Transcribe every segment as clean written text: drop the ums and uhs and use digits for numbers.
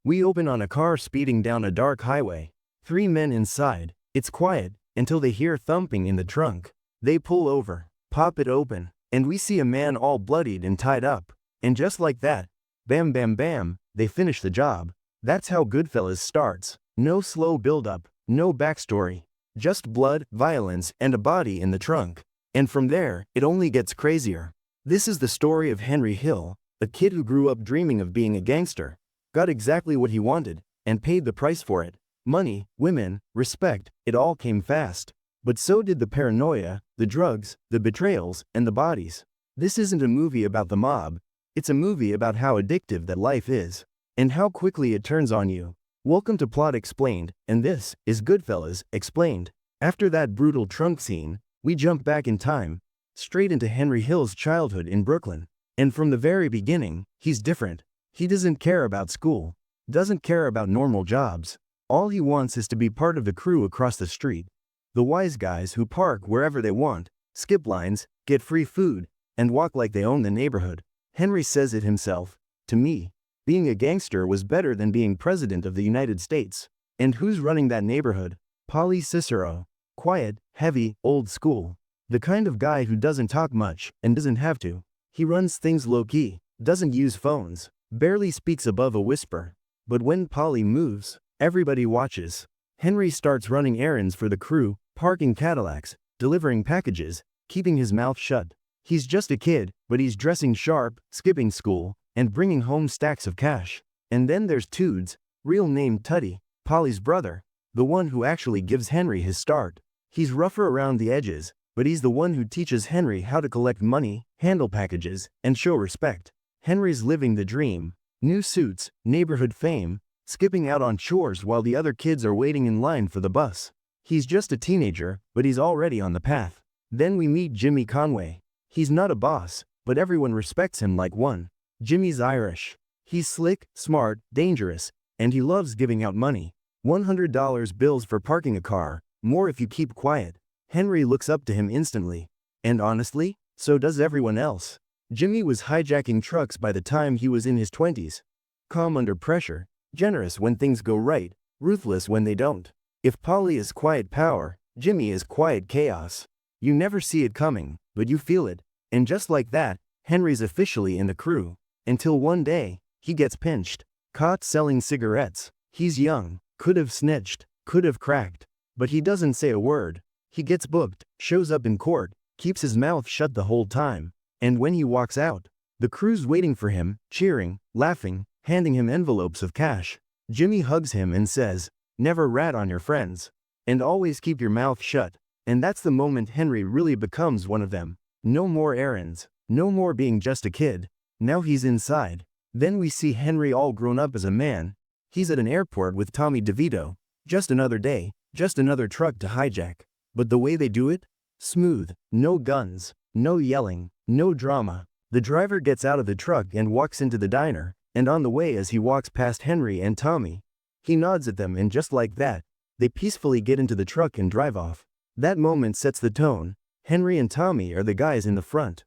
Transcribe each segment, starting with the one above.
We open on a car speeding down a dark highway. 3 men inside. It's quiet, until they hear thumping in the trunk. They pull over, pop it open, and we see a man all bloodied and tied up. And just like that, bam bam bam, they finish the job. That's how Goodfellas starts. No slow build-up, no backstory. Just blood, violence, and a body in the trunk. And from there, it only gets crazier. This is the story of Henry Hill, a kid who grew up dreaming of being a gangster, got exactly what he wanted, and paid the price for it. Money, women, respect, it all came fast. But so did the paranoia, the drugs, the betrayals, and the bodies. This isn't a movie about the mob. It's a movie about how addictive that life is, and how quickly it turns on you. Welcome to Plot Explained, and this is Goodfellas Explained. After that brutal trunk scene, we jump back in time, straight into Henry Hill's childhood in Brooklyn. And from the very beginning, he's different. He doesn't care about school, doesn't care about normal jobs. All he wants is to be part of the crew across the street. The wise guys who park wherever they want, skip lines, get free food, and walk like they own the neighborhood. Henry says it himself. To me, being a gangster was better than being president of the United States. And who's running that neighborhood? Paulie Cicero. Quiet, heavy, old school. The kind of guy who doesn't talk much, and doesn't have to. He runs things low-key, doesn't use phones, barely speaks above a whisper. But when Paulie moves, everybody watches. Henry starts running errands for the crew, parking Cadillacs, delivering packages, keeping his mouth shut. He's just a kid, but he's dressing sharp, skipping school, and bringing home stacks of cash. And then there's Toods, real name Tutty, Paulie's brother, the one who actually gives Henry his start. He's rougher around the edges, but he's the one who teaches Henry how to collect money, handle packages, and show respect. Henry's living the dream. New suits, neighborhood fame, skipping out on chores while the other kids are waiting in line for the bus. He's just a teenager, but he's already on the path. Then we meet Jimmy Conway. He's not a boss, but everyone respects him like one. Jimmy's Irish. He's slick, smart, dangerous, and he loves giving out money. $100 bills for parking a car, more if you keep quiet. Henry looks up to him instantly. And honestly, so does everyone else. Jimmy was hijacking trucks by the time he was in his 20s. Calm under pressure, generous when things go right, ruthless when they don't. If Paulie is quiet power, Jimmy is quiet chaos. You never see it coming, but you feel it. And just like that, Henry's officially in the crew. Until one day, he gets pinched. Caught selling cigarettes. He's young, could have snitched, could have cracked. But he doesn't say a word. He gets booked, shows up in court, keeps his mouth shut the whole time. And when he walks out, the crew's waiting for him, cheering, laughing, handing him envelopes of cash. Jimmy hugs him and says, "Never rat on your friends. And always keep your mouth shut." And that's the moment Henry really becomes one of them. No more errands. No more being just a kid. Now he's inside. Then we see Henry all grown up as a man. He's at an airport with Tommy DeVito. Just another day, just another truck to hijack. But the way they do it? Smooth. No guns. No yelling. No drama. The driver gets out of the truck and walks into the diner, and on the way as he walks past Henry and Tommy, he nods at them and just like that, they peacefully get into the truck and drive off. That moment sets the tone. Henry and Tommy are the guys in the front.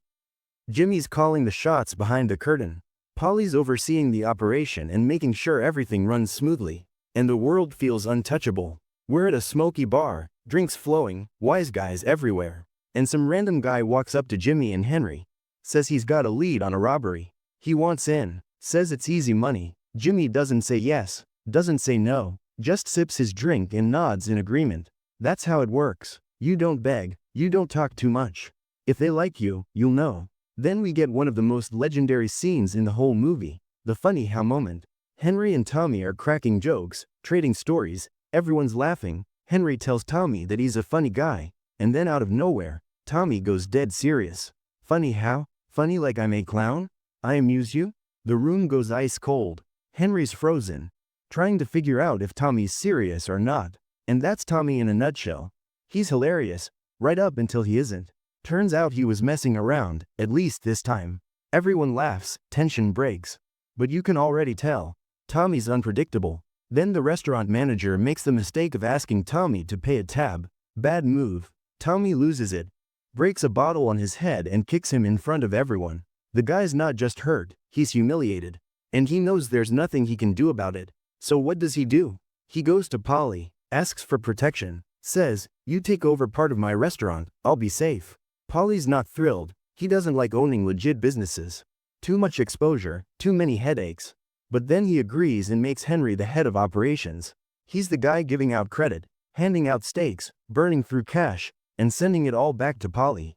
Jimmy's calling the shots behind the curtain. Paulie's overseeing the operation and making sure everything runs smoothly. And the world feels untouchable. We're at a smoky bar, drinks flowing, wise guys everywhere. And some random guy walks up to Jimmy and Henry. Says he's got a lead on a robbery. He wants in. Says it's easy money. Jimmy doesn't say yes, doesn't say no, just sips his drink and nods in agreement. That's how it works. You don't beg, you don't talk too much. If they like you, you'll know. Then we get one of the most legendary scenes in the whole movie. The funny how moment. Henry and Tommy are cracking jokes, trading stories, everyone's laughing. Henry tells Tommy that he's a funny guy, and then out of nowhere, Tommy goes dead serious. Funny how? Funny like I'm a clown? I amuse you? The room goes ice cold. Henry's frozen, trying to figure out if Tommy's serious or not. And that's Tommy in a nutshell. He's hilarious, right up until he isn't. Turns out he was messing around, at least this time. Everyone laughs, tension breaks. But you can already tell, Tommy's unpredictable. Then the restaurant manager makes the mistake of asking Tommy to pay a tab. Bad move. Tommy loses it, breaks a bottle on his head and kicks him in front of everyone. The guy's not just hurt, he's humiliated. And he knows there's nothing he can do about it. So what does he do? He goes to Paulie, asks for protection, says, "You take over part of my restaurant, I'll be safe." Paulie's not thrilled. He doesn't like owning legit businesses. Too much exposure, too many headaches. But then he agrees and makes Henry the head of operations. He's the guy giving out credit, handing out steaks, burning through cash, and sending it all back to Paulie.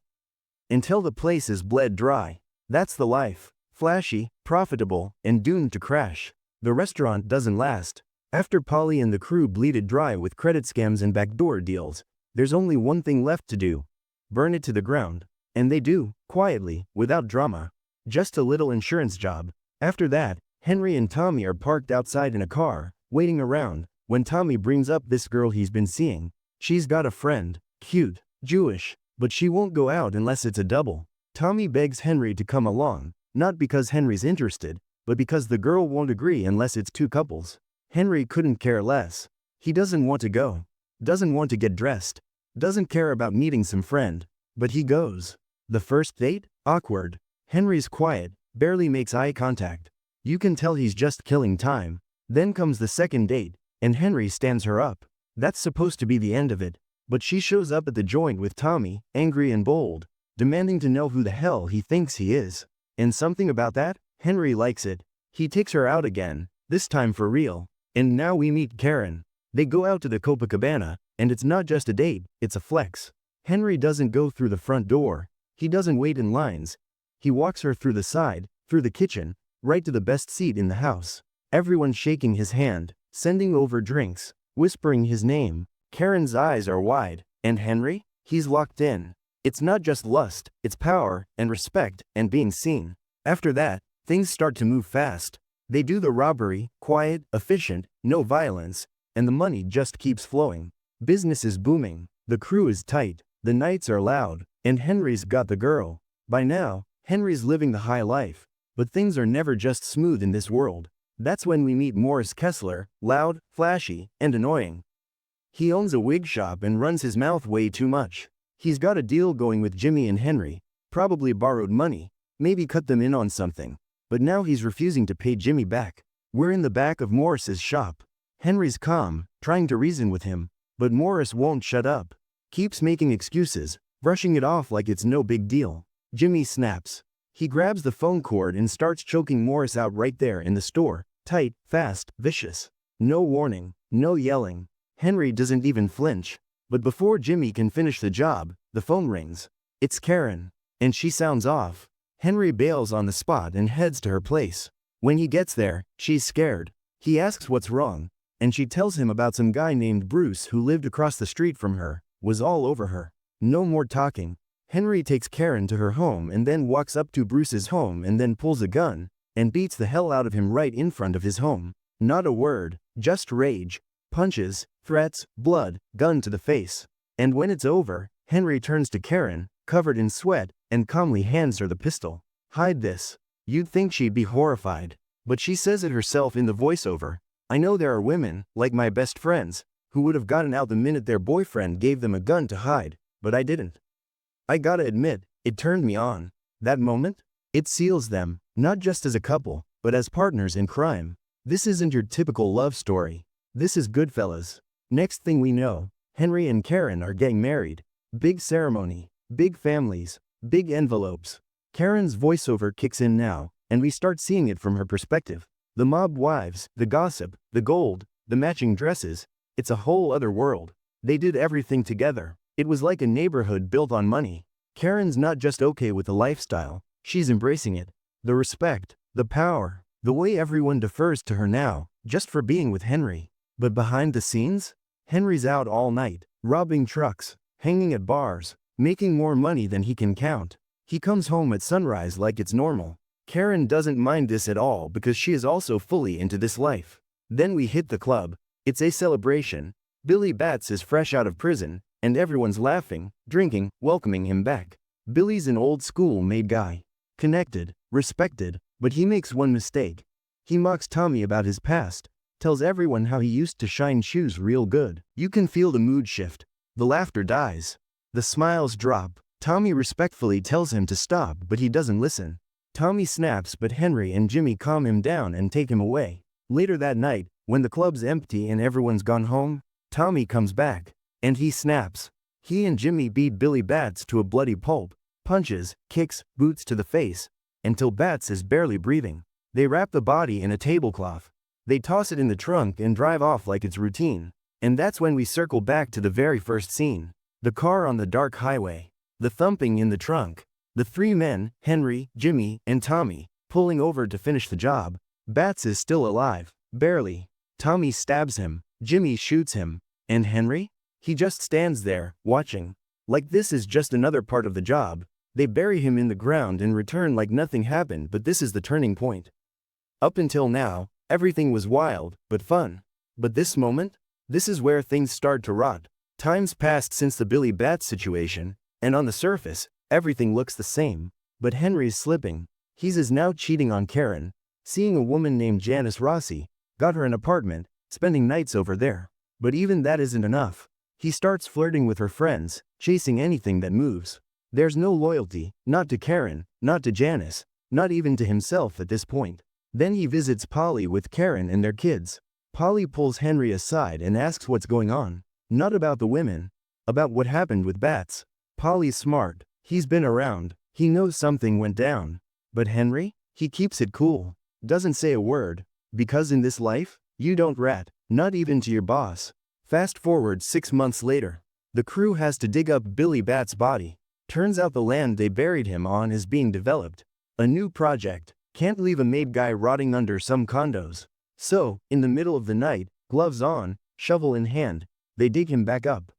Until the place is bled dry. That's the life. Flashy, profitable, and doomed to crash. The restaurant doesn't last. After Paulie and the crew bleed it dry with credit scams and backdoor deals, there's only one thing left to do. Burn it to the ground. And they do, quietly, without drama. Just a little insurance job. After that, Henry and Tommy are parked outside in a car, waiting around, when Tommy brings up this girl he's been seeing. She's got a friend, cute, Jewish, but she won't go out unless it's a double. Tommy begs Henry to come along, not because Henry's interested, but because the girl won't agree unless it's two couples. Henry couldn't care less. He doesn't want to go. Doesn't want to get dressed. Doesn't care about meeting some friend. But he goes. The first date? Awkward. Henry's quiet, barely makes eye contact. You can tell he's just killing time. Then comes the second date, and Henry stands her up. That's supposed to be the end of it. But she shows up at the joint with Tommy, angry and bold, demanding to know who the hell he thinks he is. And something about that? Henry likes it. He takes her out again, this time for real. And now we meet Karen. They go out to the Copacabana, and it's not just a date, it's a flex. Henry doesn't go through the front door. He doesn't wait in lines. He walks her through the side, through the kitchen, right to the best seat in the house. Everyone shaking his hand, sending over drinks, whispering his name. Karen's eyes are wide, and Henry? He's locked in. It's not just lust, it's power, and respect, and being seen. After that, things start to move fast. They do the robbery, quiet, efficient, no violence, and the money just keeps flowing. Business is booming, the crew is tight, the nights are loud, and Henry's got the girl. By now, Henry's living the high life. But things are never just smooth in this world. That's when we meet Morris Kessler, loud, flashy, and annoying. He owns a wig shop and runs his mouth way too much. He's got a deal going with Jimmy and Henry, probably borrowed money, maybe cut them in on something. But now he's refusing to pay Jimmy back. We're in the back of Morris's shop. Henry's calm, trying to reason with him, but Morris won't shut up. Keeps making excuses, brushing it off like it's no big deal. Jimmy snaps. He grabs the phone cord and starts choking Morris out right there in the store, tight, fast, vicious. No warning, no yelling. Henry doesn't even flinch. But before Jimmy can finish the job, the phone rings. It's Karen. And she sounds off. Henry bails on the spot and heads to her place. When he gets there, she's scared. He asks what's wrong, and she tells him about some guy named Bruce who lived across the street from her, was all over her. No more talking. Henry takes Karen to her home and then walks up to Bruce's home and then pulls a gun and beats the hell out of him right in front of his home. Not a word, just rage, punches, threats, blood, gun to the face. And when it's over, Henry turns to Karen, covered in sweat, and calmly hands her the pistol. Hide this. You'd think she'd be horrified. But she says it herself in the voiceover. I know there are women, like my best friends, who would have gotten out the minute their boyfriend gave them a gun to hide, but I didn't. I gotta admit, it turned me on. That moment? It seals them, not just as a couple, but as partners in crime. This isn't your typical love story. This is Goodfellas. Next thing we know, Henry and Karen are getting married. Big ceremony, big families, big envelopes. Karen's voiceover kicks in now, and we start seeing it from her perspective. The mob wives, the gossip, the gold, the matching dresses. It's a whole other world. They did everything together. It was like a neighborhood built on money. Karen's not just okay with the lifestyle, she's embracing it. The respect, the power, the way everyone defers to her now, just for being with Henry. But behind the scenes? Henry's out all night, robbing trucks, hanging at bars, making more money than he can count. He comes home at sunrise like it's normal. Karen doesn't mind this at all because she is also fully into this life. Then we hit the club. It's a celebration. Billy Batts is fresh out of prison, and everyone's laughing, drinking, welcoming him back. Billy's an old school made guy. Connected, respected, but he makes one mistake. He mocks Tommy about his past, tells everyone how he used to shine shoes real good. You can feel the mood shift. The laughter dies. The smiles drop. Tommy respectfully tells him to stop, but he doesn't listen. Tommy snaps, but Henry and Jimmy calm him down and take him away. Later that night, When the club's empty and everyone's gone home, Tommy comes back. And he snaps. He and Jimmy beat Billy Bats to a bloody pulp, punches, kicks, boots to the face, until Bats is barely breathing. They wrap the body in a tablecloth. They toss it in the trunk and drive off like it's routine. And that's when we circle back to the very first scene. The car on the dark highway. The thumping in the trunk. The three men, Henry, Jimmy, and Tommy, pulling over to finish the job. Bats is still alive. Barely. Tommy stabs him. Jimmy shoots him. And Henry? He just stands there, watching. Like this is just another part of the job. They bury him in the ground and return like nothing happened, but this is the turning point. Up until now, everything was wild, but fun. But this moment? This is where things start to rot. Time's passed since the Billy Bats situation, and on the surface, everything looks the same. But Henry's slipping. He's now cheating on Karen, seeing a woman named Janice Rossi, got her an apartment, spending nights over there. But even that isn't enough. He starts flirting with her friends, chasing anything that moves. There's no loyalty, not to Karen, not to Janice, not even to himself at this point. Then he visits Paulie with Karen and their kids. Paulie pulls Henry aside and asks what's going on. Not about the women, about what happened with Bats. Paulie's smart, he's been around, he knows something went down. But Henry? He keeps it cool, doesn't say a word, because in this life, you don't rat, not even to your boss. Fast forward 6 months later. The crew has to dig up Billy Bat's body. Turns out the land they buried him on is being developed. A new project. Can't leave a made guy rotting under some condos. So, in the middle of the night, gloves on, shovel in hand, they dig him back up.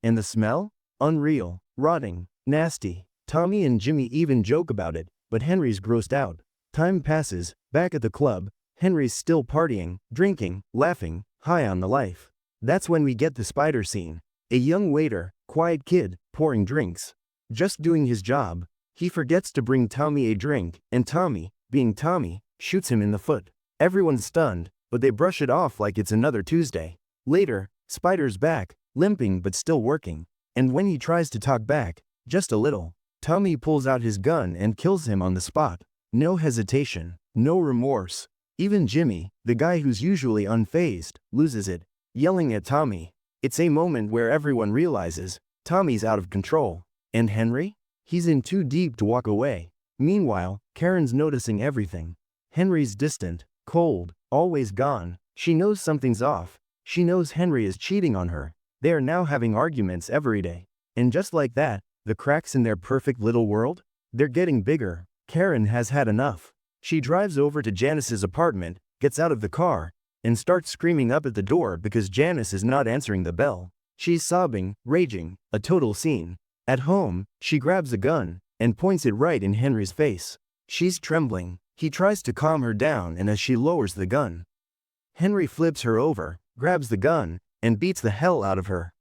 And the smell? Unreal, rotting, nasty. Tommy and Jimmy even joke about it, but Henry's grossed out. Time passes, back at the club, Henry's still partying, drinking, laughing, high on the life. That's when we get the spider scene. A young waiter, quiet kid, pouring drinks. Just doing his job. He forgets to bring Tommy a drink, and Tommy, being Tommy, shoots him in the foot. Everyone's stunned, but they brush it off like it's another Tuesday. Later, Spider's back, limping but still working. And when he tries to talk back, just a little, Tommy pulls out his gun and kills him on the spot. No hesitation, no remorse. Even Jimmy, the guy who's usually unfazed, loses it, yelling at Tommy. It's a moment where everyone realizes Tommy's out of control. And Henry? He's in too deep to walk away. Meanwhile, Karen's noticing everything. Henry's distant, cold, always gone. She knows something's off. She knows Henry is cheating on her. They are now having arguments every day. And just like that, the cracks in their perfect little world? They're getting bigger. Karen has had enough. She drives over to Janice's apartment, gets out of the car, and starts screaming up at the door because Janice is not answering the bell. She's sobbing, raging, a total scene. At home, she grabs a gun and points it right in Henry's face. She's trembling. He tries to calm her down, and as she lowers the gun, Henry flips her over, grabs the gun, and beats the hell out of her.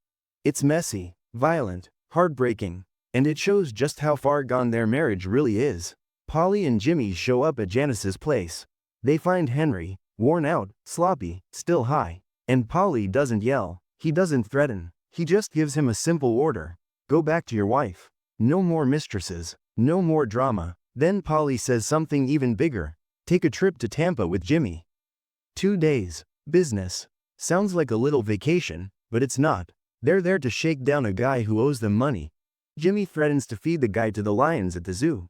It's messy, violent, heartbreaking, and it shows just how far gone their marriage really is. Paulie and Jimmy show up at Janice's place. They find Henry, worn out, sloppy, still high. And Paulie doesn't yell. He doesn't threaten. He just gives him a simple order. Go back to your wife. No more mistresses. No more drama. Then Paulie says something even bigger. Take a trip to Tampa with Jimmy. 2 days. Business. Sounds like a little vacation, but it's not. They're there to shake down a guy who owes them money. Jimmy threatens to feed the guy to the lions at the zoo.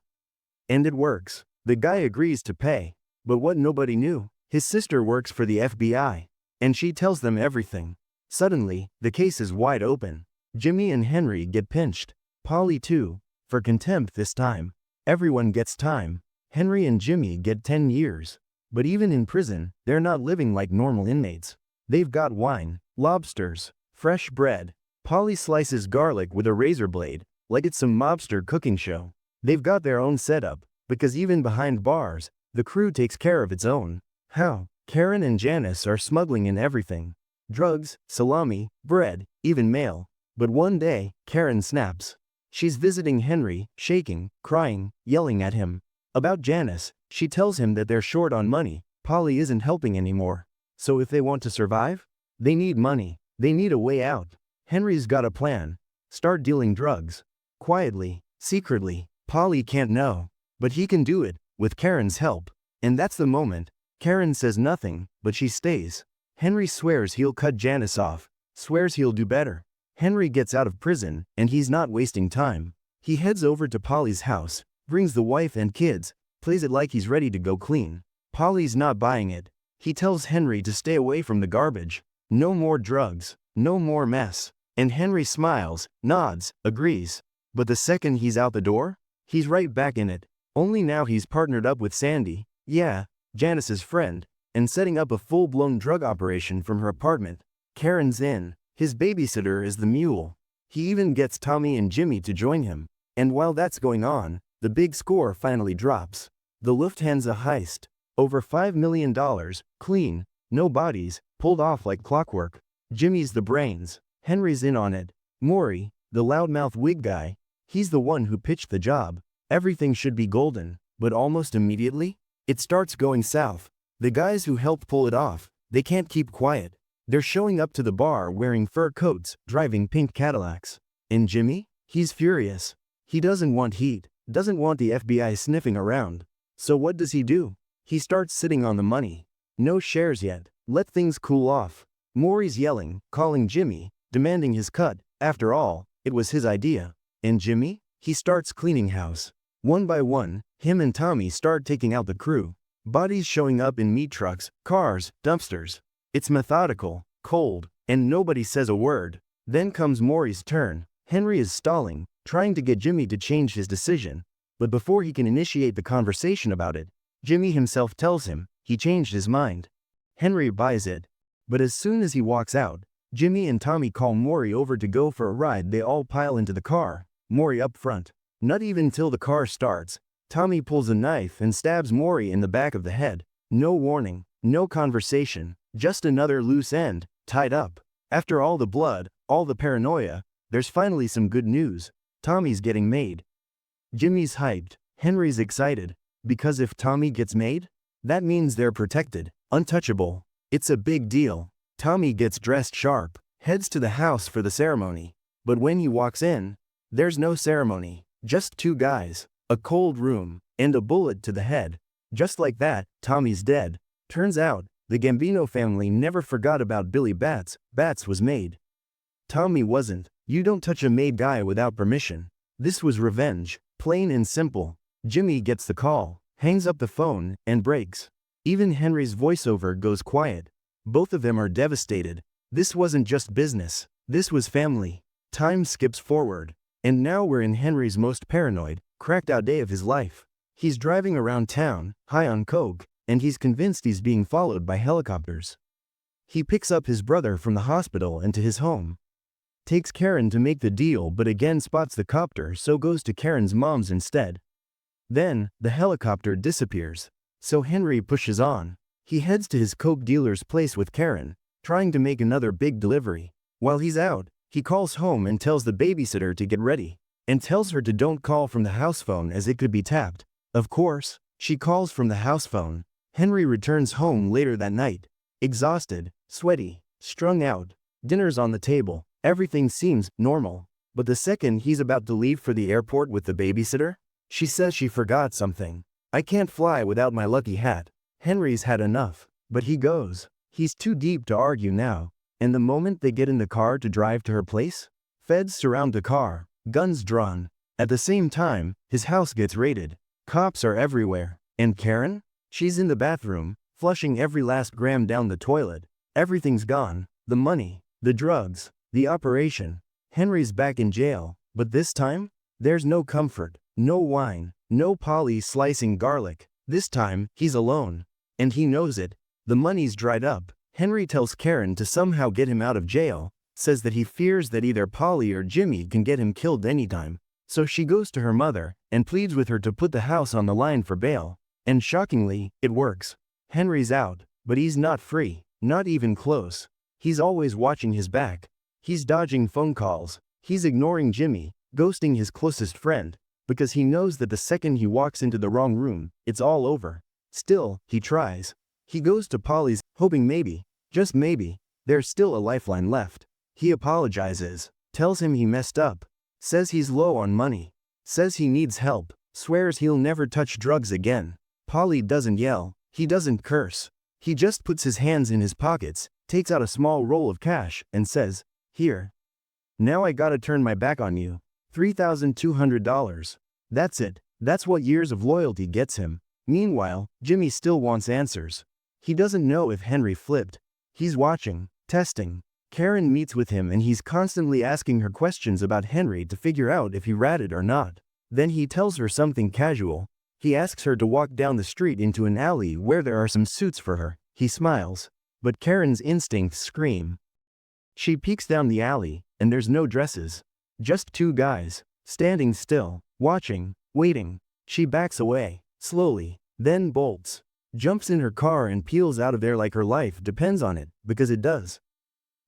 And it works. The guy agrees to pay. But what nobody knew, his sister works for the FBI. And she tells them everything. Suddenly, the case is wide open. Jimmy and Henry get pinched. Paulie too. For contempt this time. Everyone gets time. Henry and Jimmy get 10 years. But even in prison, they're not living like normal inmates. They've got wine, lobsters, fresh bread. Paulie slices garlic with a razor blade, like it's some mobster cooking show. They've got their own setup, because even behind bars, the crew takes care of its own. How? Karen and Janice are smuggling in everything. Drugs, salami, bread, even mail. But one day, Karen snaps. She's visiting Henry, shaking, crying, yelling at him. About Janice, she tells him that they're short on money. Paulie isn't helping anymore. So if they want to survive, they need money. They need a way out. Henry's got a plan. Start dealing drugs. Quietly, secretly. Paulie can't know. But he can do it, with Karen's help. And that's the moment. Karen says nothing, but she stays. Henry swears he'll cut Janice off, swears he'll do better. Henry gets out of prison, and he's not wasting time. He heads over to Paulie's house, brings the wife and kids, plays it like he's ready to go clean. Paulie's not buying it. He tells Henry to stay away from the garbage. No more drugs, no more mess. And Henry smiles, nods, agrees. But the second he's out the door, he's right back in it. Only now he's partnered up with Sandy, yeah, Janice's friend, and setting up a full-blown drug operation from her apartment. Karen's in. His babysitter is the mule. He even gets Tommy and Jimmy to join him. And while that's going on, the big score finally drops. The Lufthansa heist. Over $5 million, clean, no bodies, pulled off like clockwork. Jimmy's the brains. Henry's in on it. Maury, the loudmouth wig guy, he's the one who pitched the job. Everything should be golden, but almost immediately, it starts going south. The guys who helped pull it off, they can't keep quiet. They're showing up to the bar wearing fur coats, driving pink Cadillacs. And Jimmy? He's furious. He doesn't want heat, doesn't want the FBI sniffing around. So what does he do? He starts sitting on the money. No shares yet. Let things cool off. Maury's yelling, calling Jimmy, demanding his cut. After all, it was his idea. And Jimmy? He starts cleaning house. One by one, him and Tommy start taking out the crew. Bodies showing up in meat trucks, cars, dumpsters. It's methodical, cold, and nobody says a word. Then comes Maury's turn. Henry is stalling, trying to get Jimmy to change his decision. But before he can initiate the conversation about it, Jimmy himself tells him he changed his mind. Henry buys it. But as soon as he walks out, Jimmy and Tommy call Maury over to go for a ride. They all pile into the car, Maury up front. Not even till the car starts, Tommy pulls a knife and stabs Maury in the back of the head. No warning, no conversation, just another loose end, tied up. After all the blood, all the paranoia, there's finally some good news. Tommy's getting made. Jimmy's hyped, Henry's excited, because if Tommy gets made, that means they're protected, untouchable. It's a big deal. Tommy gets dressed sharp, heads to the house for the ceremony. But when he walks in, there's no ceremony, just two guys, a cold room, and a bullet to the head. Just like that, Tommy's dead. Turns out, the Gambino family never forgot about Billy Bats. Bats was made. Tommy wasn't. You don't touch a made guy without permission. This was revenge, plain and simple. Jimmy gets the call, hangs up the phone, and breaks. Even Henry's voiceover goes quiet. Both of them are devastated. This wasn't just business. This was family. Time skips forward. And now we're in Henry's most paranoid, cracked out day of his life. He's driving around town, high on coke, and he's convinced he's being followed by helicopters. He picks up his brother from the hospital and to his home. Takes Karen to make the deal but again spots the copter, so goes to Karen's mom's instead. Then, the helicopter disappears. So Henry pushes on. He heads to his coke dealer's place with Karen, trying to make another big delivery. While he's out, he calls home and tells the babysitter to get ready, and tells her to don't call from the house phone as it could be tapped. Of course, she calls from the house phone. Henry returns home later that night, exhausted, sweaty, strung out. Dinner's on the table. Everything seems normal. But the second he's about to leave for the airport with the babysitter, she says she forgot something. I can't fly without my lucky hat. Henry's had enough. But he goes. He's too deep to argue now. And the moment they get in the car to drive to her place, feds surround the car, guns drawn. At the same time, his house gets raided. Cops are everywhere. And Karen? She's in the bathroom, flushing every last gram down the toilet. Everything's gone. The money, the drugs, the operation. Henry's back in jail, but this time, there's no comfort, no wine, no Paulie slicing garlic. This time, he's alone. And he knows it. The money's dried up. Henry tells Karen to somehow get him out of jail, says that he fears that either Paulie or Jimmy can get him killed anytime. So she goes to her mother and pleads with her to put the house on the line for bail. And shockingly, it works. Henry's out, but he's not free, not even close. He's always watching his back. He's dodging phone calls. He's ignoring Jimmy, ghosting his closest friend, because he knows that the second he walks into the wrong room, it's all over. Still, he tries. He goes to Paulie's, hoping maybe, just maybe, there's still a lifeline left. He apologizes, tells him he messed up, says he's low on money, says he needs help, swears he'll never touch drugs again. Paulie doesn't yell, he doesn't curse. He just puts his hands in his pockets, takes out a small roll of cash, and says, "Here. Now I gotta turn my back on you. $3,200. That's it. That's what years of loyalty gets him." Meanwhile, Jimmy still wants answers. He doesn't know if Henry flipped. He's watching, testing. Karen meets with him and he's constantly asking her questions about Henry to figure out if he ratted or not. Then he tells her something casual. He asks her to walk down the street into an alley where there are some suits for her. He smiles. But Karen's instincts scream. She peeks down the alley, and there's no dresses. Just two guys, standing still, watching, waiting. She backs away, slowly, then bolts. Jumps in her car and peels out of there like her life depends on it, because it does.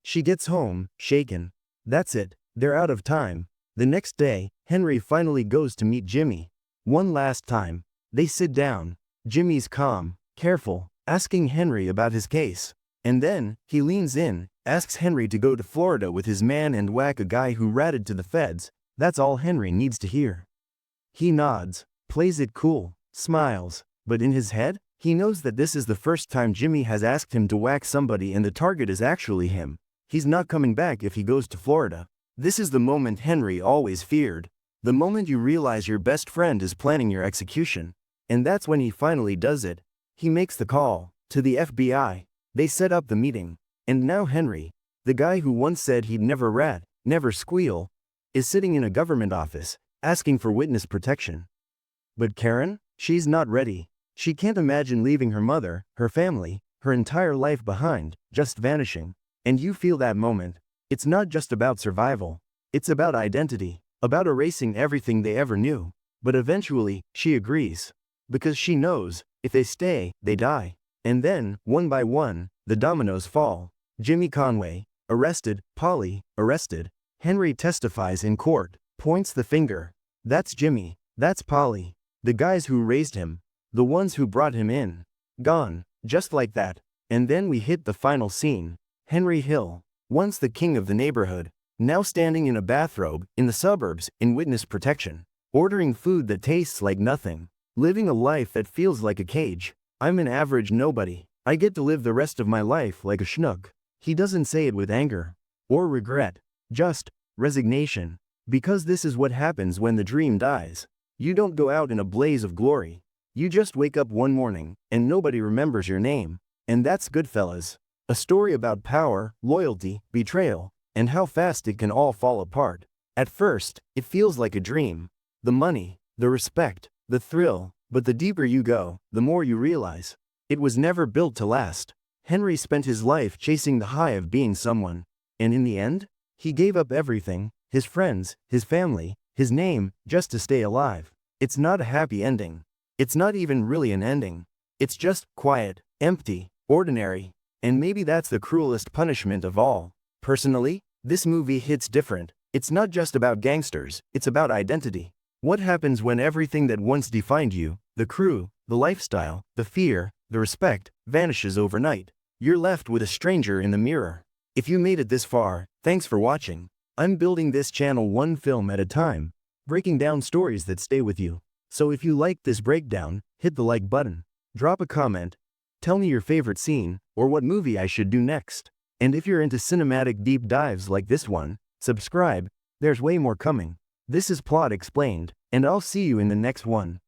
She gets home, shaken. That's it, they're out of time. The next day, Henry finally goes to meet Jimmy. One last time. They sit down. Jimmy's calm, careful, asking Henry about his case. And then, he leans in, asks Henry to go to Florida with his man and whack a guy who ratted to the feds. That's all Henry needs to hear. He nods, plays it cool, smiles, but in his head, he knows that this is the first time Jimmy has asked him to whack somebody and the target is actually him. He's not coming back if he goes to Florida. This is the moment Henry always feared. The moment you realize your best friend is planning your execution. And that's when he finally does it. He makes the call to the FBI. They set up the meeting. And now Henry, the guy who once said he'd never rat, never squeal, is sitting in a government office, asking for witness protection. But Karen? She's not ready. She can't imagine leaving her mother, her family, her entire life behind, just vanishing. And you feel that moment. It's not just about survival. It's about identity, about erasing everything they ever knew. But eventually, she agrees. Because she knows, if they stay, they die. And then, one by one, the dominoes fall. Jimmy Conway, arrested. Paulie, arrested. Henry testifies in court, points the finger. That's Jimmy. That's Paulie. The guys who raised him. The ones who brought him in. Gone. Just like that. And then we hit the final scene. Henry Hill, once the king of the neighborhood, now standing in a bathrobe, in the suburbs, in witness protection. Ordering food that tastes like nothing. Living a life that feels like a cage. I'm an average nobody. I get to live the rest of my life like a schnook. He doesn't say it with anger. Or regret. Just resignation. Because this is what happens when the dream dies. You don't go out in a blaze of glory. You just wake up one morning, and nobody remembers your name. And that's Goodfellas. A story about power, loyalty, betrayal, and how fast it can all fall apart. At first, it feels like a dream. The money, the respect, the thrill, but the deeper you go, the more you realize. It was never built to last. Henry spent his life chasing the high of being someone. And in the end, he gave up everything, his friends, his family, his name, just to stay alive. It's not a happy ending. It's not even really an ending. It's just quiet, empty, ordinary. And maybe that's the cruelest punishment of all. Personally, this movie hits different. It's not just about gangsters, it's about identity. What happens when everything that once defined you, the crew, the lifestyle, the fear, the respect, vanishes overnight? You're left with a stranger in the mirror. If you made it this far, thanks for watching. I'm building this channel one film at a time, breaking down stories that stay with you. So if you liked this breakdown, hit the like button. Drop a comment. Tell me your favorite scene, or what movie I should do next. And if you're into cinematic deep dives like this one, subscribe, there's way more coming. This is Plot Explained, and I'll see you in the next one.